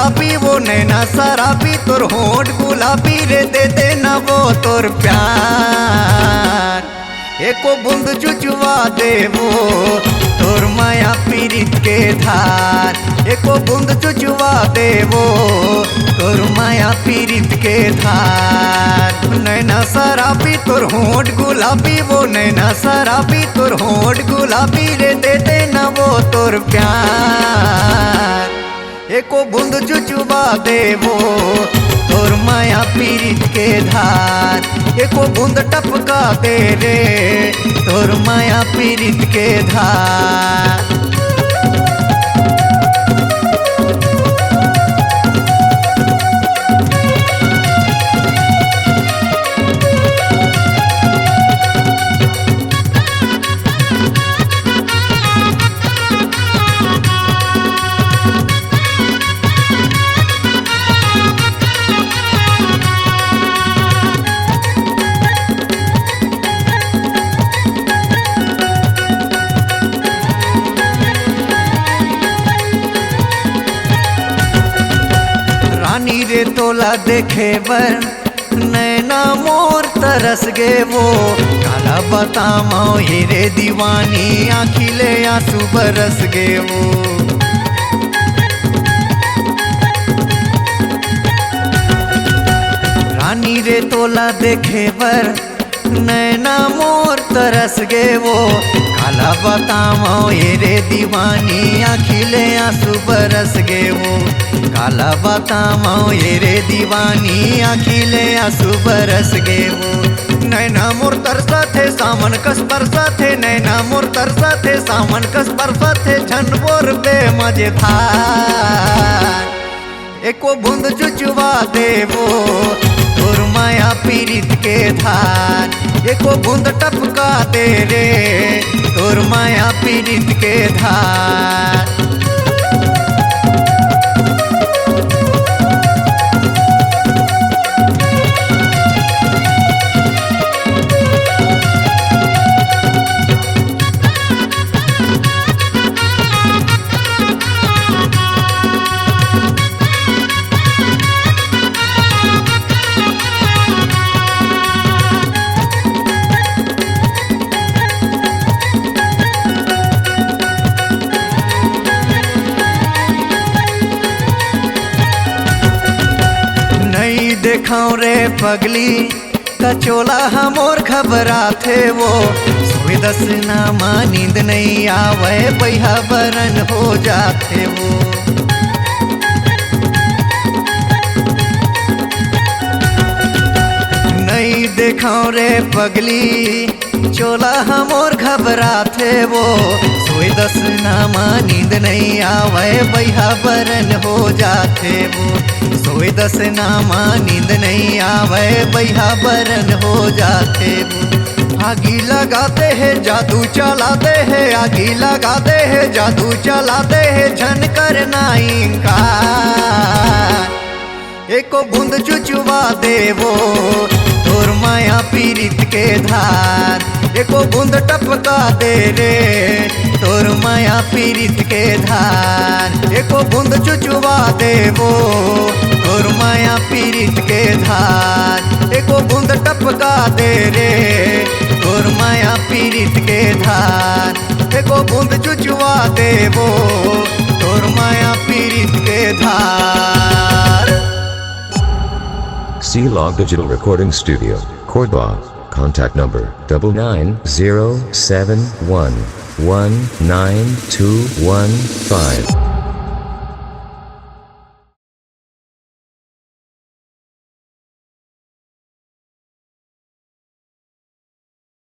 गुलाबी वो नैना शराबी तोर होंठ गुलाबी रे दे देना वो तोर प्यार। एको बूंद चुचवा दे वो तोर माया पीरित के धार। एको बूंद चुचवा दे वो तोर माया पीरित के धार। नैना शराबी तोर होंठ गुलाबी वो नैना शराबी तोर होंठ गुलाबी रे दे देना वो तोर प्यार। एको बूंद चुचवा दे वो तोर माया पीरित के धार। एको बूंद टपका दे रे तोर माया पीरित के धार। रानी रे तोला देखे बर नैना मोर तरस गे वो। काला बतामाओ हीरे दीवानी आँखिले आंसू बरस गे वो। रानी रे तोला देखे बर नैना मोर तरस गे वो। काला बतामाओ हीरे दीवानी आँखिले आंसू बरस गे वो। काला बतामाओ हीरे दीवानी आँखिले आंसू बरस गे वो। नैना मोर तरसा थे सावन कस बरसा थे नैना मोर तरसा थे सावन कस बरसा थे झनबोर बे मजे धार। एको बूंद चुचवा दे वो तोर माया पीरित के धार। एको बूंद टपका दे रे तोर माया पीरित के धार। देखाओ रे पगली कचोला हमोर खबरा थे वो। सोए दस नामा नींद नहीं आवे बैहा बरन हो जाते वो। नहीं देखाओ रे पगली चोला हमोर घबरा थे वो। सोए दस नामा नींद नहीं आवे बैहा बरन हो जाते वो। सोए दस नामा नींद नहीं आवे बैहा बरन हो जाते वो। आगी लगाते हैं जादू चलाते हैं आगी लगाते हैं जादू चलाते हैं झन करना इंकार। एको बूंद चुचवा दे वो तोर माया पीरित के धार। एको बूंद टपका दे रे तोर माया पीरित के धार। एको बूंद चुचवा दे वो तोर माया पीरित के धार। एको बूंद टपका दे रे तोर माया पीरित के धार। एको बूंद चुचवा दे वो तोर माया पीरित के धार। C-Log Digital Recording Studio, Cordoba. Contact number 99071192115.